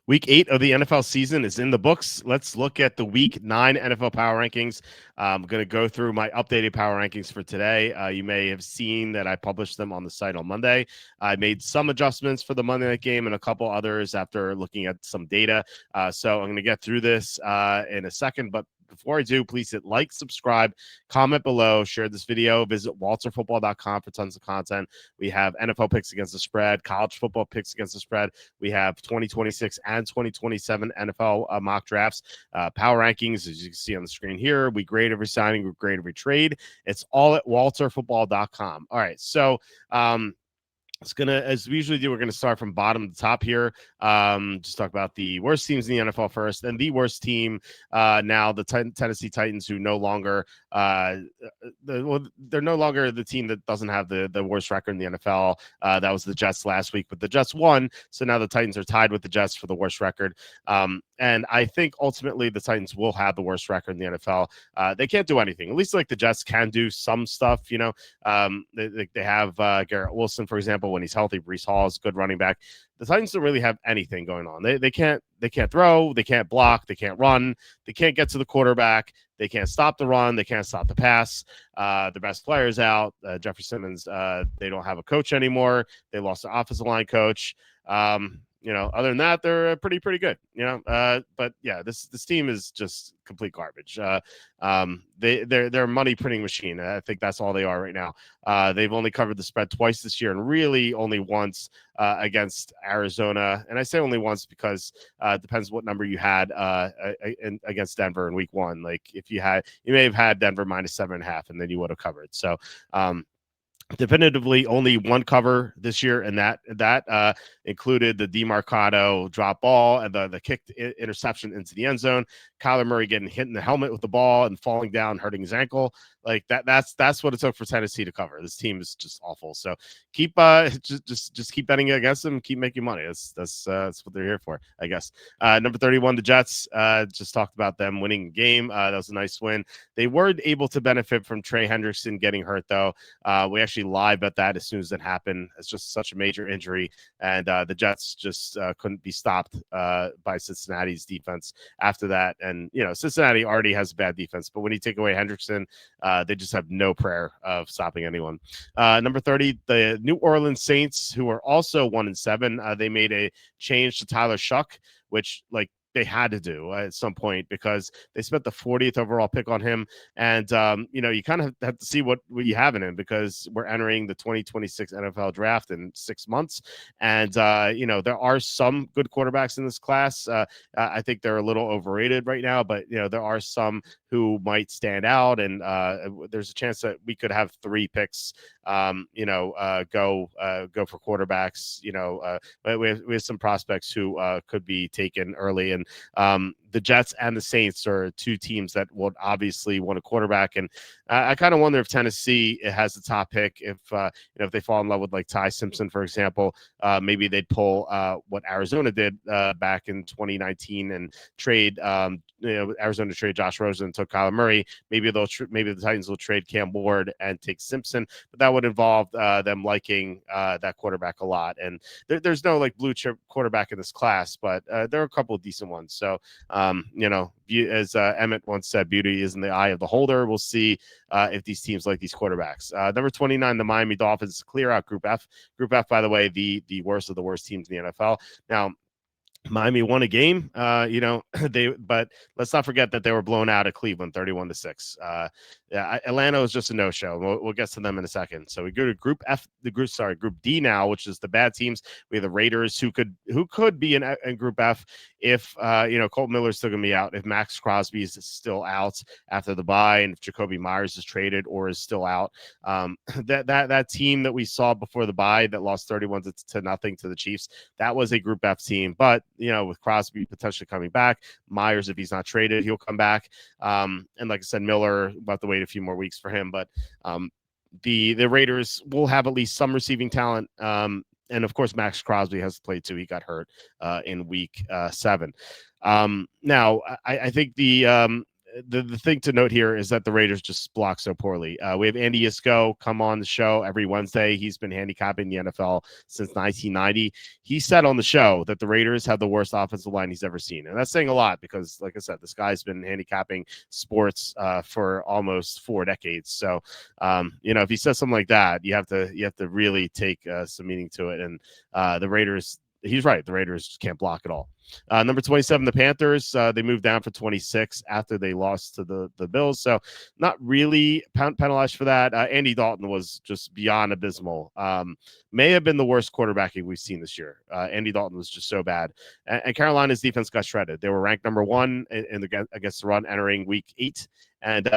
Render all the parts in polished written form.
Week 8 of the NFL season is in the books. Let's look at the Week 9 NFL Power Rankings. I'm going to go through my updated Power Rankings for today. You may have seen that I published them on the site on Monday. I made some adjustments for the Monday night game and a couple others after looking at some data. So I'm going to get through this in a second, but before I do, please hit like, subscribe, comment below, share this video, visit walterfootball.com for tons of content. We have NFL picks against the spread, college football picks against the spread. We have 2026 and 2027 NFL mock drafts, power rankings, as you can see on the screen here. We grade every signing, we grade every trade. It's all at walterfootball.com. All right, so it's gonna, as we usually do, we're gonna start from bottom to top here. Just talk about the worst teams in the NFL first, and the worst team now, the Tennessee Titans, who no longer they're no longer the team that doesn't have the worst record in the NFL. That was the Jets last week, but the Jets won, so now the Titans are tied with the Jets for the worst record. And I think ultimately the Titans will have the worst record in the NFL. They can't do anything. At least like the Jets can do some stuff, you know. They have Garrett Wilson, for example, when he's healthy. Breece Hall is a good running back. The Titans don't really have anything going on. They can't throw, they can't block, they can't run, they can't get to the quarterback, they can't stop the run, they can't stop the pass. The best players out. Jeffrey Simmons. They don't have a coach anymore. They lost the offensive line coach. Other than that, they're pretty good. But yeah, this team is just complete garbage. They're a money printing machine. I think that's all they are right now. They've only covered the spread twice this year, and really only once against Arizona. And I say only once because it depends what number you had against Denver in Week 1. Like if you may have had Denver minus 7.5, and then you would have covered. So. Definitively only one cover this year, and that included the DeMarcado drop ball and the kicked interception into the end zone. Kyler Murray getting hit in the helmet with the ball and falling down, hurting his ankle. Like that's what it took for Tennessee to cover. This team is just awful. So keep just keep betting against them, keep making money. That's what they're here for, I guess. Number 31, the Jets. Just talked about them winning the game. That was a nice win. They weren't able to benefit from Trey Hendrickson getting hurt, though. We actually live bet that as soon as it happened. It's just such a major injury, and the Jets just couldn't be stopped by Cincinnati's defense after that. And Cincinnati already has a bad defense, but when you take away Hendrickson, they just have no prayer of stopping anyone. Number 30, the New Orleans Saints, who are also 1-7. They made a change to Tyler Shuck, which they had to do at some point because they spent the 40th overall pick on him. And, you kind of have to see what you have in him because we're entering the 2026 NFL draft in 6 months. And, there are some good quarterbacks in this class. I think they're a little overrated right now, but, there are some who might stand out. And there's a chance that we could have 3 picks, go for quarterbacks. We have some prospects who could be taken early. And the Jets and the Saints are 2 teams that would obviously want a quarterback. And I kind of wonder if Tennessee has the top pick. If they fall in love with like Ty Simpson, for example, maybe they'd pull what Arizona did back in 2019 and trade. Arizona trade Josh Rosen and took Kyler Murray. Maybe maybe the Titans will trade Cam Ward and take Simpson, but that would involve them liking that quarterback a lot. And there's no like blue chip quarterback in this class, but there are a couple of decent ones. So as Emmett once said, beauty is in the eye of the holder. We'll see if these teams like these quarterbacks. Number 29, the Miami Dolphins clear out Group F. Group F, by the way, the worst of the worst teams in the NFL. Now, Miami won a game, but let's not forget that they were blown out at Cleveland, 31-6. Atlanta was just a no-show. We'll get to them in a second. So we go to Group D now, which is the bad teams. We have the Raiders, who could be in Group F if Colt Miller's still gonna be out, if Max Crosby is still out after the bye, and if Jacoby Myers is traded or is still out. That team that we saw before the bye that lost 31-0 to the Chiefs, that was a Group F team, but with Crosby potentially coming back, Myers, if he's not traded, he'll come back. And like I said, Miller, we'll have to wait a few more weeks for him. But the Raiders will have at least some receiving talent. And of course, Max Crosby has played too. He got hurt in week 7. Now, I think the thing to note here is that the Raiders just block so poorly. We have Andy Isco come on the show every Wednesday. He's been handicapping the NFL since 1990. He said on the show that the Raiders have the worst offensive line he's ever seen. And that's saying a lot because, like I said, this guy's been handicapping sports for almost 4 decades. So, if he says something like that, you have to really take some meaning to it. And the Raiders, he's right. The Raiders can't block at all. Number 27, the Panthers. They moved down for 26 after they lost to the Bills. So not really penalized for that. Andy Dalton was just beyond abysmal. May have been the worst quarterbacking we've seen this year. Andy Dalton was just so bad. And Carolina's defense got shredded. They were ranked number 1 against the run entering week 8. And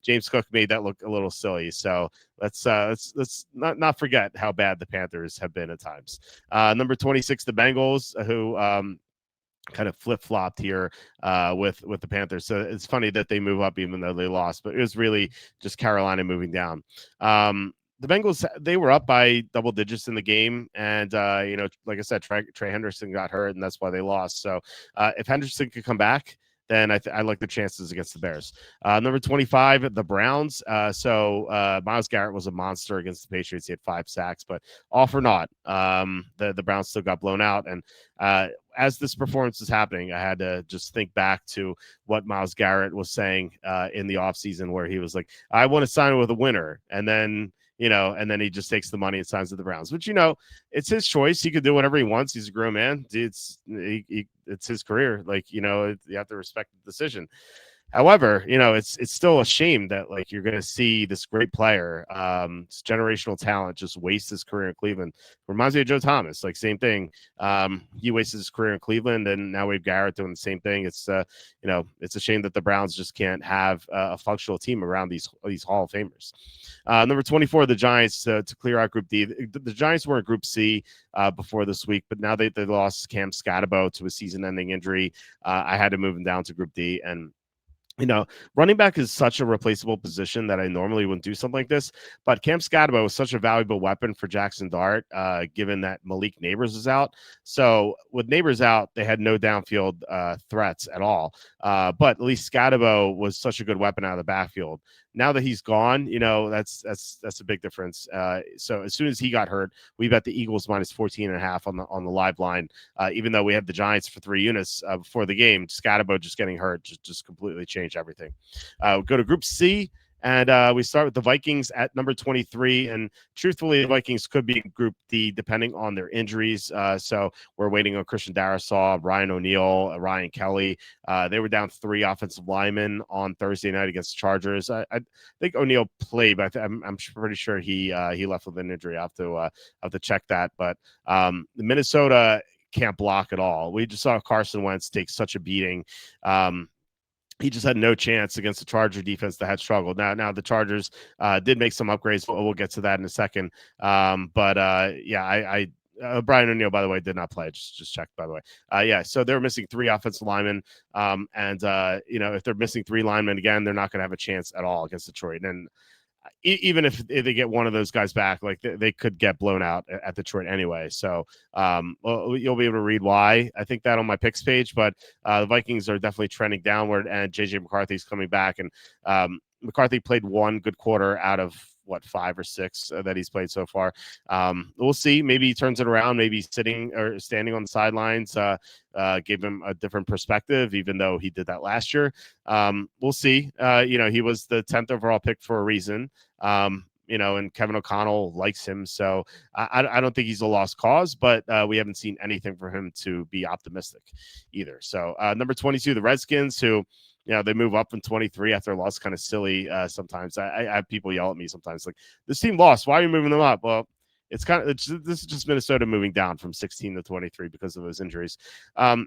James Cook made that look a little silly. So let's not forget how bad the Panthers have been at times. Number 26, the Bengals, who kind of flip-flopped here with the Panthers. So it's funny that they move up even though they lost, but it was really just Carolina moving down. The Bengals, they were up by double digits in the game. And, like I said, Trey Henderson got hurt, and that's why they lost. So if Henderson could come back, then I like the chances against the Bears. Number 25, the Browns. Myles Garrett was a monster against the Patriots. He had 5 sacks, but all for naught. The Browns still got blown out. And as this performance is happening, I had to just think back to what Myles Garrett was saying in the offseason, where he was like, I want to sign with a winner. And then he just takes the money and signs with the Browns, which, it's his choice. He could do whatever he wants. He's a grown man. It's his career. You have to respect the decision. However, it's still a shame that you're going to see this great player, this generational talent, just waste his career in Cleveland. Reminds me of Joe Thomas, same thing. He wasted his career in Cleveland, and now we have Garrett doing the same thing. It's it's a shame that the Browns just can't have a functional team around these Hall of Famers. Number 24, the Giants to clear out Group D. The Giants were in Group C before this week, but now they lost Cam Scatterbo to a season-ending injury. I had to move him down to Group D, and running back is such a replaceable position that I normally wouldn't do something like this. But Cam Scatterbo is such a valuable weapon for Jackson Dart, given that Malik Neighbors is out. So with Neighbors out, they had no downfield threats at all. But at least Scatterbo was such a good weapon out of the backfield. Now that he's gone, that's a big difference. So as soon as he got hurt, we bet the Eagles minus 14.5 on the live line. Even though we had the Giants for 3 units before the game, Scatterbo just getting hurt just completely changed everything. Go to Group C. And we start with the Vikings at number 23. And truthfully, the Vikings could be in Group D depending on their injuries. So we're waiting on Christian Darrisaw, Ryan O'Neal, Ryan Kelly. They were down 3 offensive linemen on Thursday night against the Chargers. I think O'Neal played, but I'm pretty sure he left with an injury. I have to check that. But Minnesota can't block at all. We just saw Carson Wentz take such a beating. He just had no chance against the Charger defense that had struggled. Now the Chargers did make some upgrades. We'll get to that in a second. Brian O'Neal, by the way, did not play. Just checked, by the way. So they're missing 3 offensive linemen. If they're missing 3 linemen again, they're not going to have a chance at all against Detroit. And even if they get one of those guys back, they could get blown out at Detroit anyway. So you'll be able to read why. I think that on my picks page, but the Vikings are definitely trending downward, and JJ McCarthy's coming back. And McCarthy played 1 good quarter out of 5 or 6 that he's played so far. We'll see. Maybe he turns it around. Maybe sitting or standing on the sidelines gave him a different perspective, even though he did that last year. We'll see. He was the 10th overall pick for a reason. And Kevin O'Connell likes him. So I don't think he's a lost cause, but we haven't seen anything for him to be optimistic either. So number 22, the Redskins, who they move up in 23 after a loss. Kind of silly sometimes. I have people yell at me sometimes, like, this team lost. Why are you moving them up? Well, this is just Minnesota moving down from 16 to 23 because of those injuries. And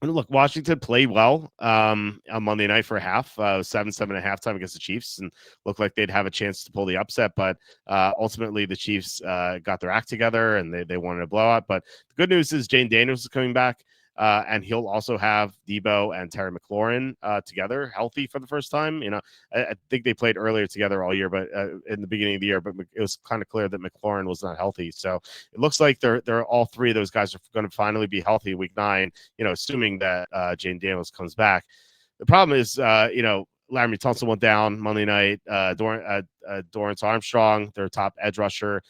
look, Washington played well on Monday night for a half, 7-7 at halftime against the Chiefs, and looked like they'd have a chance to pull the upset. But ultimately, the Chiefs got their act together, and they wanted a blowout. But the good news is Jane Daniels is coming back. And he'll also have Debo and Terry McLaurin together healthy for the first time. I think they played earlier together all year, but in the beginning of the year, but it was kind of clear that McLaurin was not healthy. So it looks like they're all 3 of those guys are going to finally be healthy week 9, assuming that Jane Daniels comes back. The problem is, Laramie Tunsil went down Monday night. Dorrance Armstrong, their top edge rusher,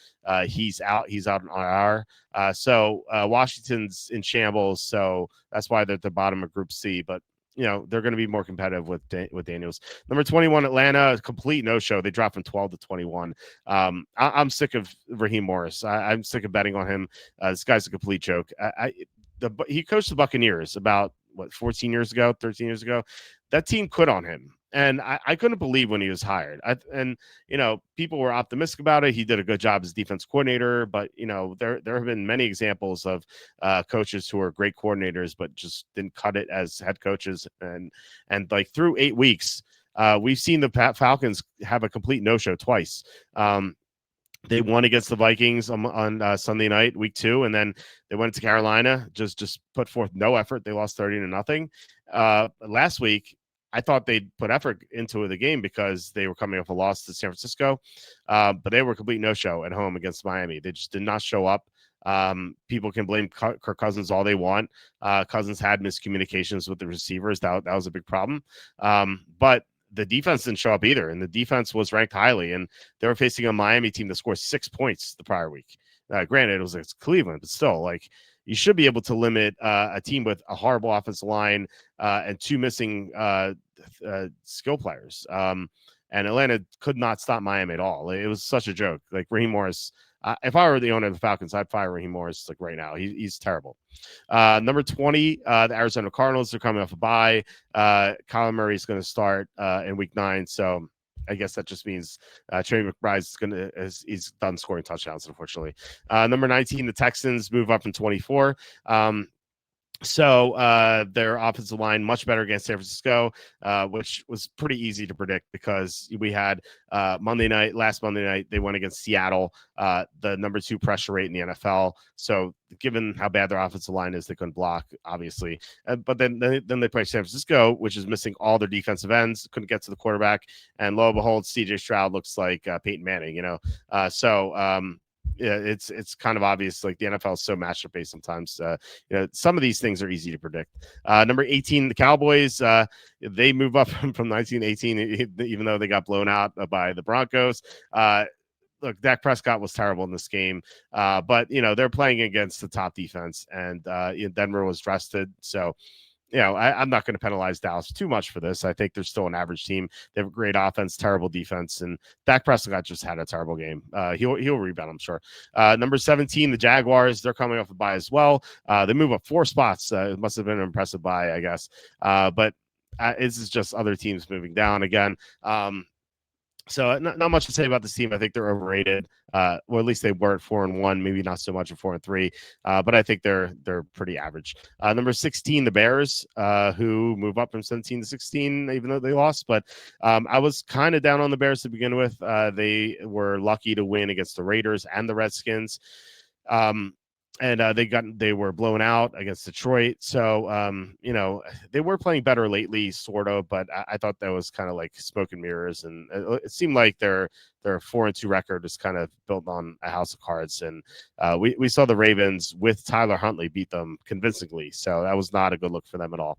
he's out. He's out on IR. So Washington's in shambles. So that's why they're at the bottom of Group C. But they're going to be more competitive with Daniels. Number 21, Atlanta, complete no-show. They dropped from 12 to 21. I'm sick of Raheem Morris. I'm sick of betting on him. This guy's a complete joke. He coached the Buccaneers about 13 years ago. That team quit on him. And I couldn't believe when he was hired. People were optimistic about it. He did a good job as defense coordinator, but there have been many examples of coaches who are great coordinators, but just didn't cut it as head coaches. And like through 8 weeks, we've seen the Falcons have a complete no-show twice. They won against the Vikings on Sunday night, week 2, and then they went to Carolina, just put forth no effort. They lost 30-0. Last week, I thought they'd put effort into the game because they were coming off a loss to San Francisco, but they were a complete no-show at home against Miami. They just did not show up. People can blame Kirk Cousins all they want. Cousins had miscommunications with the receivers. That was a big problem. But the defense didn't show up either, and the defense was ranked highly, and they were facing a Miami team that scored 6 points the prior week. Granted, it was Cleveland, but still, you should be able to limit a team with a horrible offensive line and 2 missing skill players. And Atlanta could not stop Miami at all. It was such a joke. Raheem Morris, if I were the owner of the Falcons, I'd fire Raheem Morris right now. He's terrible. Number 20, the Arizona Cardinals are coming off a bye. Kyler Murray is going to start in week 9. So I guess that just means Trey McBride's he's done scoring touchdowns, unfortunately. Number 19, the Texans move up from 24. So their offensive line much better against San Francisco, which was pretty easy to predict because we had last Monday night, they went against Seattle, the number 2 pressure rate in the NFL. So given how bad their offensive line is, they couldn't block, obviously. But then they play San Francisco, which is missing all their defensive ends, couldn't get to the quarterback. And lo and behold, CJ Stroud looks like Peyton Manning, yeah, it's kind of obvious. The NFL is so matchup based sometimes. Some of these things are easy to predict. Number 18, the Cowboys. They move up from 19 to 18, even though they got blown out by the Broncos. Look, Dak Prescott was terrible in this game, but they're playing against the top defense, and Denver was rested, so. I'm not going to penalize Dallas too much for this. I think they're still an average team. They have a great offense, terrible defense, and Dak Prescott just had a terrible game. He'll rebound, I'm sure. Number 17, the Jaguars. They're coming off a bye as well. They move up 4 spots. It must have been an impressive bye, I guess. But this is just other teams moving down again. So not much to say about this team. I think they're overrated. Well, at least they were at 4-1, maybe not so much at 4-3. But I think they're pretty average. Number 16, the Bears, who move up from 17 to 16, even though they lost. But I was kind of down on the Bears to begin with. They were lucky to win against the Raiders and the Redskins. And they were blown out against Detroit. So, they were playing better lately, sort of, but I thought that was kind of like smoke and mirrors. And it seemed like their 4-2 record is kind of built on a house of cards. And we saw the Ravens with Tyler Huntley beat them convincingly. So that was not a good look for them at all.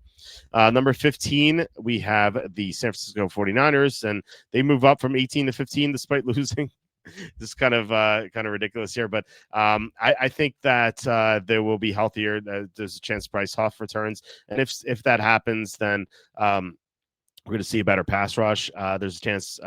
Number 15, we have the San Francisco 49ers, and they move up from 18 to 15 despite losing. This is kind of ridiculous here, but I think that they will be healthier. There's a chance Bryce Huff returns, and if that happens, then we're going to see a better pass rush. There's a chance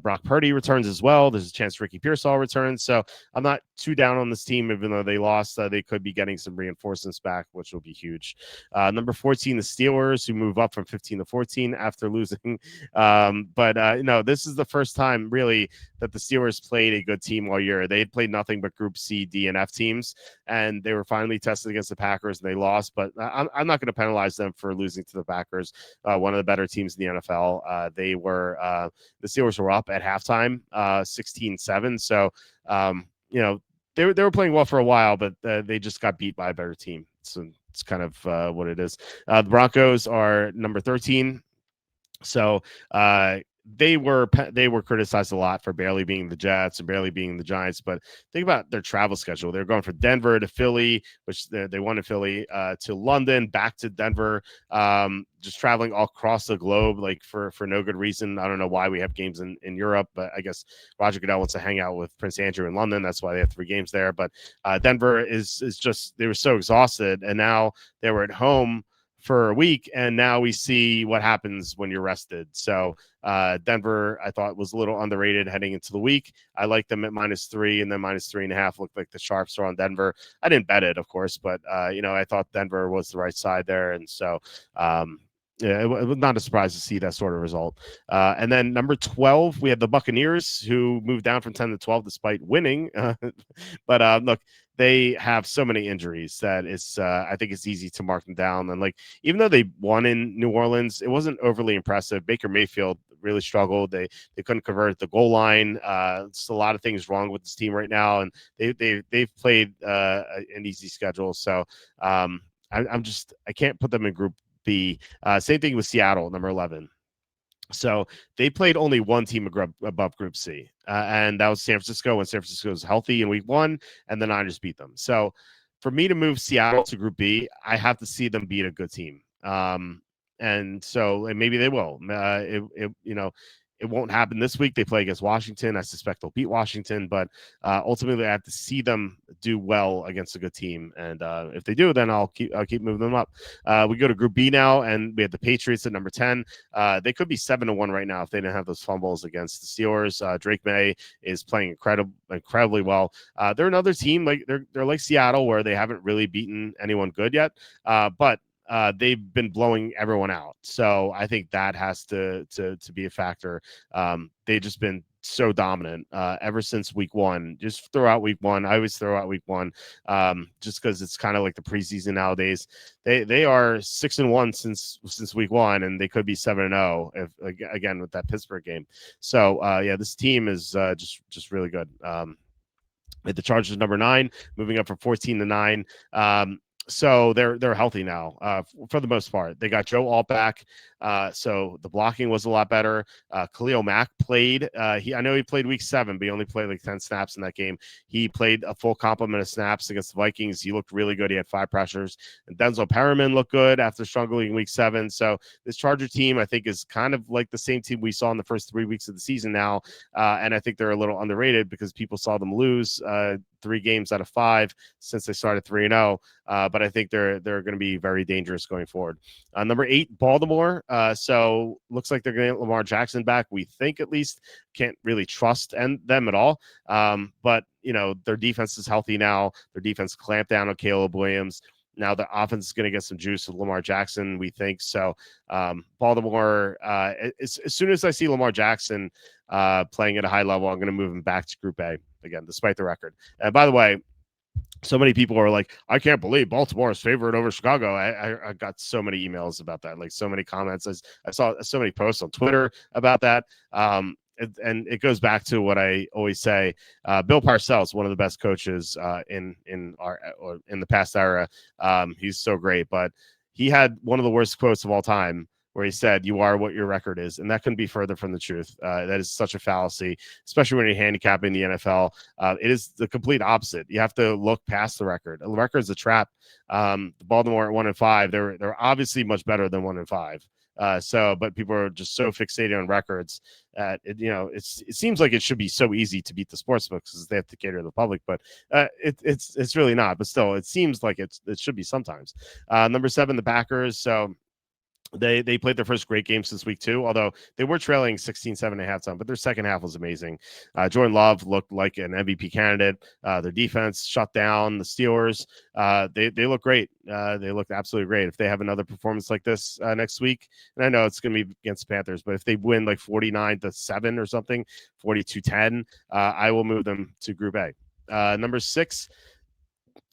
Brock Purdy returns as well. There's a chance Ricky Pearsall returns. So I'm not too down on this team, even though they lost. They could be getting some reinforcements back, which will be huge. Number 14, the Steelers, who move up from 15 to 14 after losing. But this is the first time really that the Steelers played a good team all year. They had played nothing but Group C, D, and F teams, and they were finally tested against the Packers, and they lost. But I'm not going to penalize them for losing to the Packers, one of the better teams in the NFL. The Steelers were up at halftime, 16-7. So, they were playing well for a while, but they just got beat by a better team. So it's kind of what it is. The Broncos are number 13. So they were criticized a lot for barely being the Jets and barely being the Giants. But think about their travel schedule. They're going from Denver to Philly, which they won in Philly, to London, back to Denver, just traveling all across the globe, like for no good reason. I don't know why we have games in Europe, but I guess Roger Goodell wants to hang out with Prince Andrew in London. That's why they have 3 games there. But Denver is just, they were so exhausted, and now they were at home for a week, and now we see what happens when you're rested. So Denver, I thought, was a little underrated heading into the week. I like them at -3, and then -3.5 looked like the sharps are on Denver. I didn't bet it, of course, but I thought Denver was the right side there, and so yeah, it was not a surprise to see that sort of result. And then number 12, we had the Buccaneers, who moved down from 10 to 12 despite winning. But look, they have so many injuries that I think it's easy to mark them down. And like, even though they won in New Orleans, it wasn't overly impressive. Baker Mayfield really struggled. They couldn't convert the goal line. Just a lot of things wrong with this team right now, and they've played an easy schedule. So I can't put them in Group B. Same thing with Seattle, number 11. So they played only one team above Group C, and that was San Francisco when San Francisco was healthy in week 1, and the Niners beat them. So for me to move Seattle to Group B, I have to see them beat a good team. And maybe they will. It won't happen this week. They play against Washington. I suspect they'll beat Washington, but ultimately I have to see them do well against a good team. And if they do, then I'll keep moving them up. We go to Group B now, and we have the Patriots at number 10. They could be 7-1 right now if they didn't have those fumbles against the Steelers. Drake May is playing incredibly well. They're another team, like they're like Seattle, where they haven't really beaten anyone good yet, but they've been blowing everyone out. So I think that has to be a factor. They've just been so dominant ever since week 1. Just throw out week 1. I always throw out week 1 just because it's kind of like the preseason nowadays. They are 6-1 since week 1, and they could be 7-0 if again with that Pittsburgh game. So this team is just really good. The Chargers number 9, moving up from 14 to 9. So they're healthy now for the most part. They got Joe Alt back, so the blocking was a lot better. Khalil Mack played. I know he played week 7, but he only played like 10 snaps in that game. He played a full complement of snaps against the Vikings. He looked really good. He had 5 pressures. And Denzel Perriman looked good after struggling in week 7. So this Charger team, I think, is kind of like the same team we saw in the first 3 weeks of the season now, and I think they're a little underrated because people saw them lose 3 games out of 5 since they started 3-0. But I think they're going to be very dangerous going forward. Number 8, Baltimore. So looks like they're going to get Lamar Jackson back. We think, at least. Can't really trust them at all. But their defense is healthy now. Their defense clamped down on Caleb Williams. Now the offense is going to get some juice with Lamar Jackson, we think. So Baltimore, as soon as I see Lamar Jackson playing at a high level, I'm going to move him back to Group A again, despite the record. And by the way, so many people are like, I can't believe Baltimore is favored over Chicago. I got so many emails about that, like so many comments. I saw so many posts on Twitter about that. And it goes back to what I always say. Bill Parcells, one of the best coaches in the past era. He's so great, but he had one of the worst quotes of all time, where he said, "You are what your record is," and that couldn't be further from the truth. That is such a fallacy, especially when you're handicapping the NFL. It is the complete opposite. You have to look past the record. The record is a trap. The Baltimore at 1-5, they're obviously much better than 1-5. But people are just so fixated on records that it seems like it should be so easy to beat the sportsbooks because they have to cater to the public, but it's really not. But still, it seems like it should be sometimes. Number 7, the Packers. So they played their first great game since week 2, although they were trailing 16-7 at halftime, but their second half was amazing. Jordan Love looked like an MVP candidate. Their defense shut down the Steelers. They look great. They looked absolutely great. If they have another performance like this next week, and I know it's going to be against the Panthers, but if they win like 49-7 or something, 42-10, I will move them to Group A. Number 6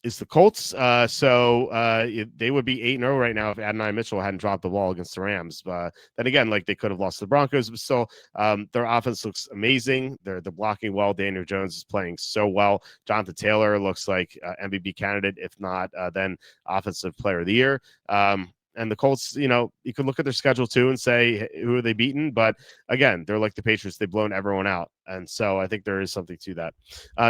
is the Colts. They would be 8-0 right now if Adonai Mitchell hadn't dropped the ball against the Rams. Then again, like, they could have lost the Broncos, but still, their offense looks amazing. They're blocking well. Daniel Jones is playing so well. Jonathan Taylor looks like MVP candidate, if not then Offensive Player of the Year. And the Colts, you could look at their schedule too and say, who are they beaten? But again, they're like the Patriots. They've blown everyone out. And so I think there is something to that.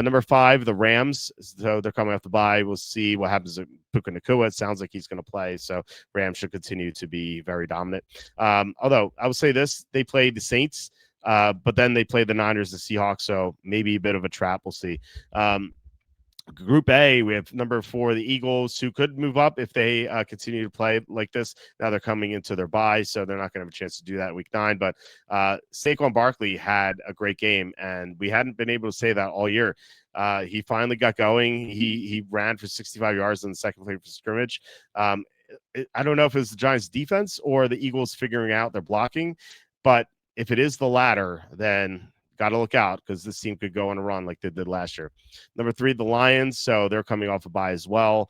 Number 5, the Rams. So they're coming off the bye. We'll see what happens with Puka Nacua. It sounds like he's going to play. So Rams should continue to be very dominant. Although I would say this, they played the Saints, but then they played the Niners, the Seahawks. So maybe a bit of a trap. We'll see. Group A, we have number 4, the Eagles, who could move up if they continue to play like this. Now they're coming into their bye, so they're not going to have a chance to do that week 9. But Saquon Barkley had a great game, and we hadn't been able to say that all year. He finally got going. He ran for 65 yards in the second play for scrimmage. I don't know if it was the Giants' defense or the Eagles figuring out their blocking, but if it is the latter, then got to look out because this team could go on a run like they did last year. Number 3, the Lions. So they're coming off a bye as well.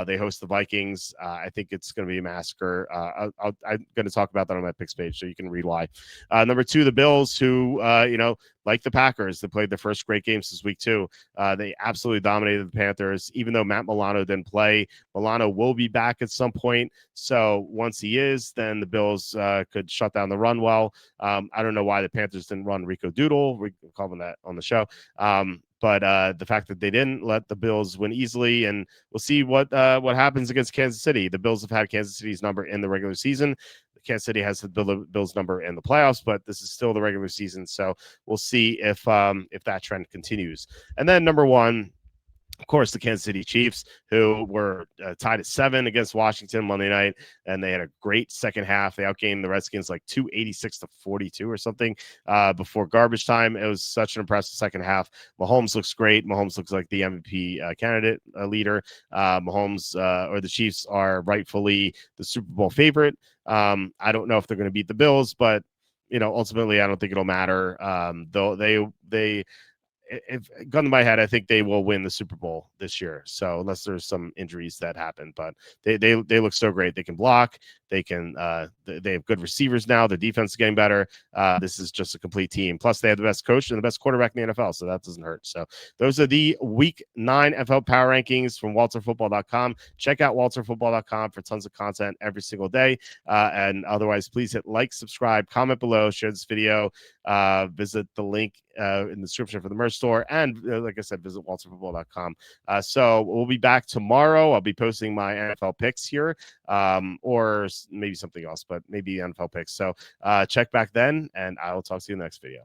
They host the Vikings. I think it's going to be a massacre. I'm going to talk about that on my picks page, so you can read why. Number 2, the Bills, who, like the Packers, they played their first great game since week 2. They absolutely dominated the Panthers. Even though Matt Milano didn't play, Milano will be back at some point. So once he is, then the Bills could shut down the run well. I don't know why the Panthers didn't run Rico Doodle. We call him that on the show. But the fact that they didn't let the Bills win easily, and we'll see what happens against Kansas City. The Bills have had Kansas City's number in the regular season. Kansas City has the Bills number in the playoffs, but this is still the regular season, so we'll see if that trend continues. And then number 1, of course, the Kansas City Chiefs, who were tied at 7 against Washington Monday night, and they had a great second half. They outgained the Redskins like 286-42 or something before garbage time. It was such an impressive second half. Mahomes looks great. Mahomes looks like the MVP candidate leader. Mahomes or the Chiefs are rightfully the Super Bowl favorite. I don't know if they're going to beat the Bills, but ultimately, I don't think it'll matter. Though they if gun to my head, I think they will win the Super Bowl this year. So unless there's some injuries that happen, but they look so great. They can block. They can. They have good receivers now. The defense is getting better. This is just a complete team. Plus, they have the best coach and the best quarterback in the NFL, so that doesn't hurt. So those are the Week 9 NFL Power Rankings from WalterFootball.com. Check out WalterFootball.com for tons of content every single day. And otherwise, please hit like, subscribe, comment below, share this video. Visit the link in the description for the merch store, and like I said, visit WalterFootball.com. So we'll be back tomorrow. I'll be posting my NFL picks here, or maybe something else, but maybe NFL picks. So check back then, and I will talk to you in the next video.